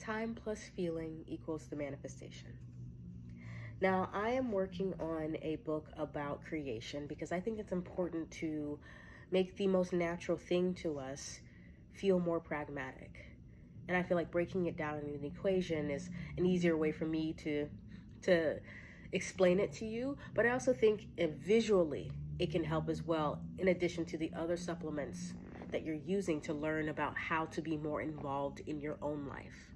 time plus feeling equals the manifestation. Now, I am working on a book about creation because I think it's important to make the most natural thing to us feel more pragmatic. And I feel like breaking it down in an equation is an easier way for me to explain it to you. But I also think visually it can help as well, in addition to the other supplements that you're using to learn about how to be more involved in your own life.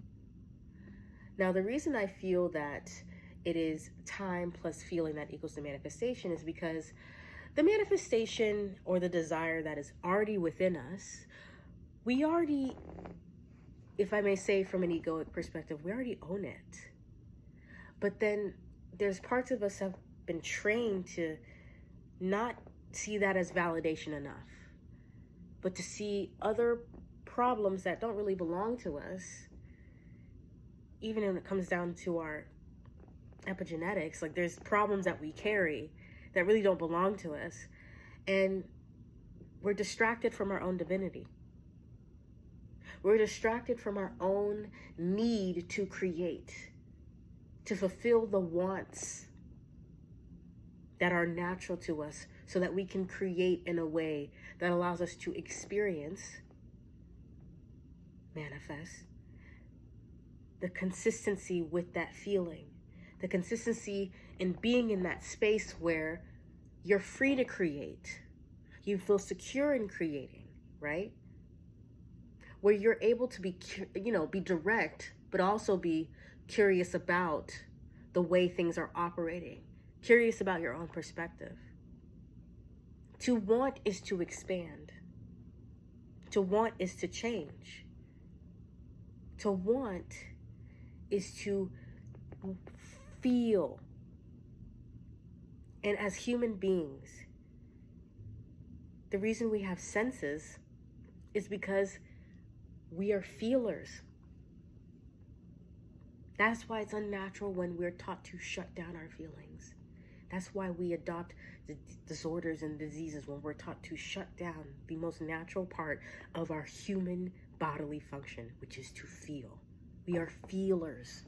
Now, the reason I feel that it is time plus feeling that equals the manifestation is because the manifestation or the desire that is already within us, we already, if I may say from an egoic perspective, we already own it. But then there's parts of us have been trained to not see that as validation enough, but to see other problems that don't really belong to us, even when it comes down to our epigenetics. Like, there's problems that we carry that really don't belong to us, and we're distracted from our own divinity. We're distracted from our own need to create, to fulfill the wants that are natural to us, so that we can create in a way that allows us to experience, manifest, the consistency with that feeling, the consistency in being in that space where you're free to create, you feel secure in creating, right? Where you're able to be direct, but also be curious about the way things are operating, curious about your own perspective. To want is to expand. To want is to change. To want is to feel. And as human beings, the reason we have senses is because we are feelers. That's why it's unnatural when we're taught to shut down our feelings. That's why we adopt the disorders and diseases, when we're taught to shut down the most natural part of our human bodily function, which is to feel. We are feelers.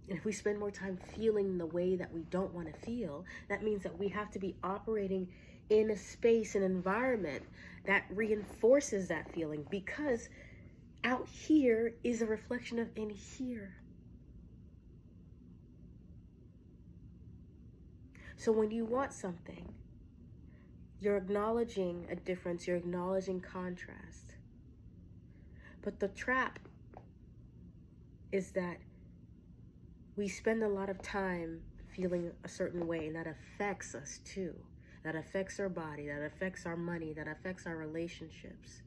And if we spend more time feeling the way that we don't want to feel, that means that we have to be operating in a space, an environment that reinforces that feeling, because out here is a reflection of in here. So when you want something, you're acknowledging a difference, you're acknowledging contrast. But the trap is that we spend a lot of time feeling a certain way, and that affects us too. That affects our body, that affects our money, that affects our relationships.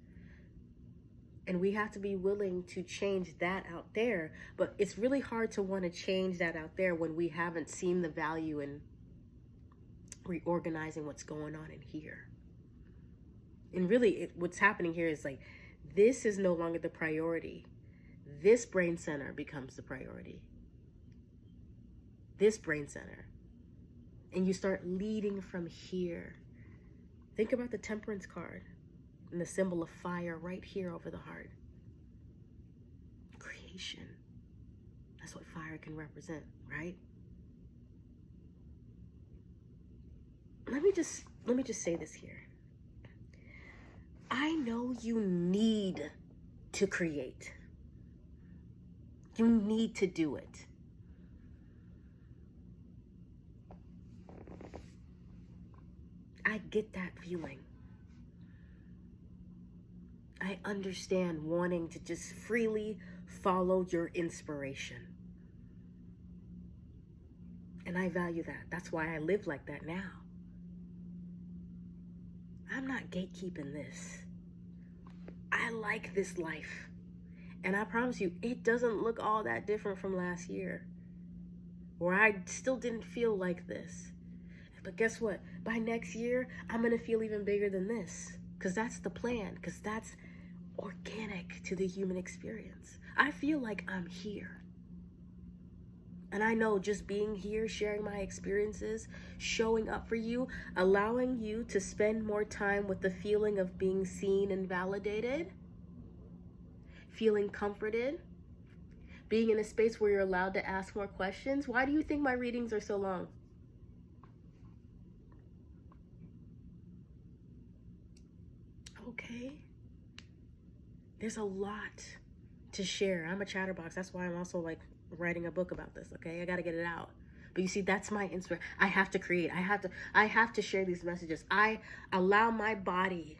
And we have to be willing to change that out there. But it's really hard to want to change that out there when we haven't seen the value in reorganizing what's going on in here. And really, what's happening here is like, this is no longer the priority. This brain center becomes the priority. This brain center. And you start leading from here. Think about the temperance card and the symbol of fire right here over the heart. Creation. That's what fire can represent, right? Let me just say this here. I know you need to create. You need to do it. I get that feeling. I understand wanting to just freely follow your inspiration. And I value that. That's why I live like that now. I'm not gatekeeping this. I like this life. And I promise you, it doesn't look all that different from last year, where I still didn't feel like this. But guess what? By next year, I'm going to feel even bigger than this, because that's the plan, because that's organic to the human experience. I feel like I'm here. And I know just being here, sharing my experiences, showing up for you, allowing you to spend more time with the feeling of being seen and validated, feeling comforted, being in a space where you're allowed to ask more questions. Why do you think my readings are so long? Okay. There's a lot to share. I'm a chatterbox. That's why I'm also like writing a book about this, okay? I got to get it out. But you see, that's my inspiration. I have to create. I have to share these messages. I allow my body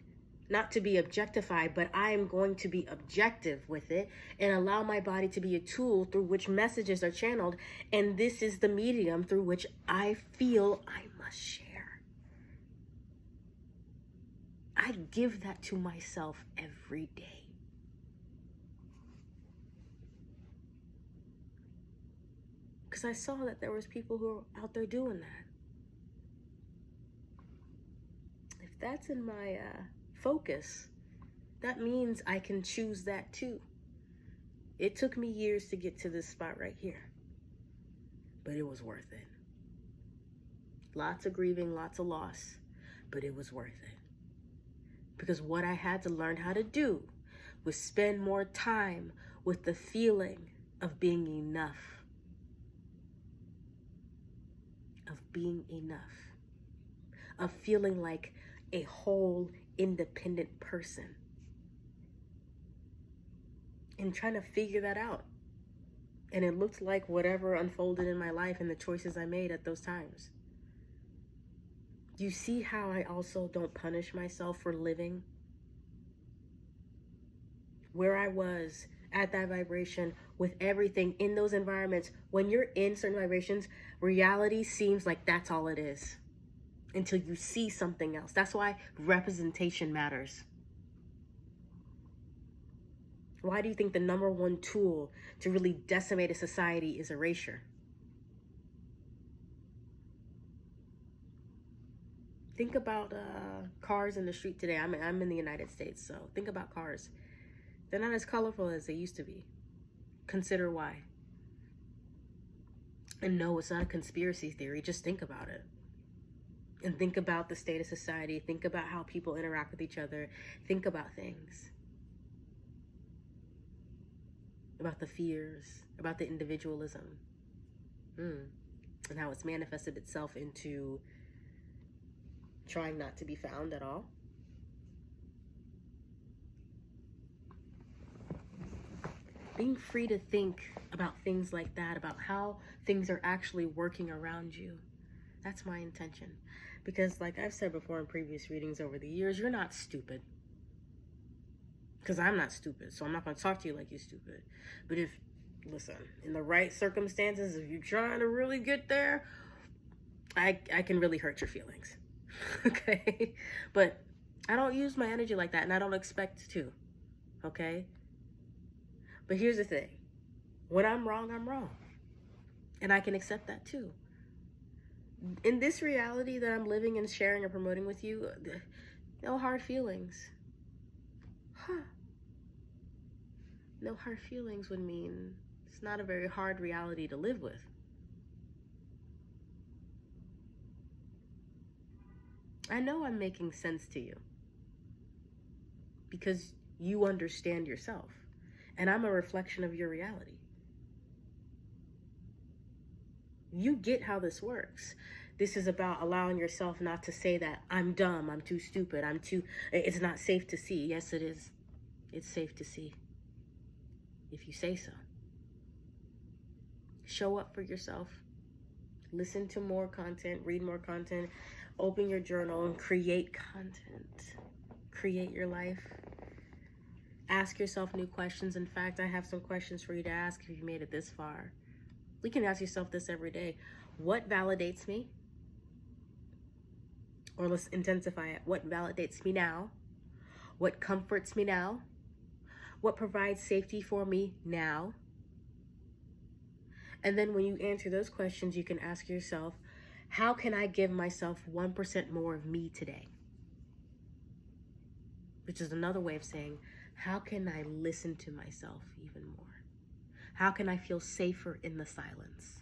not to be objectified, but I am going to be objective with it and allow my body to be a tool through which messages are channeled. And this is the medium through which I feel I must share. I give that to myself every day. Because I saw that there was people who are out there doing that. If that's in my focus, that means I can choose that too. It took me years to get to this spot right here, but it was worth it. Lots of grieving, lots of loss, but it was worth it. Because what I had to learn how to do was spend more time with the feeling of being enough. Of being enough. Of feeling like a whole, independent person. And trying to figure that out. And it looked like whatever unfolded in my life and the choices I made at those times. You see how I also don't punish myself for living? Where I was at that vibration with everything in those environments, when you're in certain vibrations, reality seems like that's all it is until you see something else. That's why representation matters. Why do you think the number one tool to really decimate a society is erasure? Think about cars in the street today. I'm in the United States, so think about cars. They're not as colorful as they used to be. Consider why. And no, it's not a conspiracy theory. Just think about it. And think about the state of society. Think about how people interact with each other. Think about things. About the fears. About the individualism. And how it's manifested itself into trying not to be found at all. Being free to think about things like that, about how things are actually working around you. That's my intention. Because like I've said before in previous readings over the years, you're not stupid. Because I'm not stupid, so I'm not going to talk to you like you're stupid. But listen, in the right circumstances, if you're trying to really get there, I can really hurt your feelings. Okay? But I don't use my energy like that, and I don't expect to. Okay? But here's the thing. When I'm wrong, I'm wrong. And I can accept that too. In this reality that I'm living and sharing and promoting with you, no hard feelings. No hard feelings would mean it's not a very hard reality to live with. I know I'm making sense to you because you understand yourself. And I'm a reflection of your reality. You get how this works. This is about allowing yourself not to say that I'm dumb, I'm too stupid, it's not safe to see. Yes, it is. It's safe to see. If you say so. Show up for yourself. Listen to more content, read more content, open your journal and create content. Create your life. Ask yourself new questions. In fact, I have some questions for you to ask if you made it this far. You can ask yourself this every day. What validates me? Or let's intensify it. What validates me now? What comforts me now? What provides safety for me now? And then when you answer those questions, you can ask yourself, how can I give myself 1% more of me today? Which is another way of saying, how can I listen to myself even more? How can I feel safer in the silence?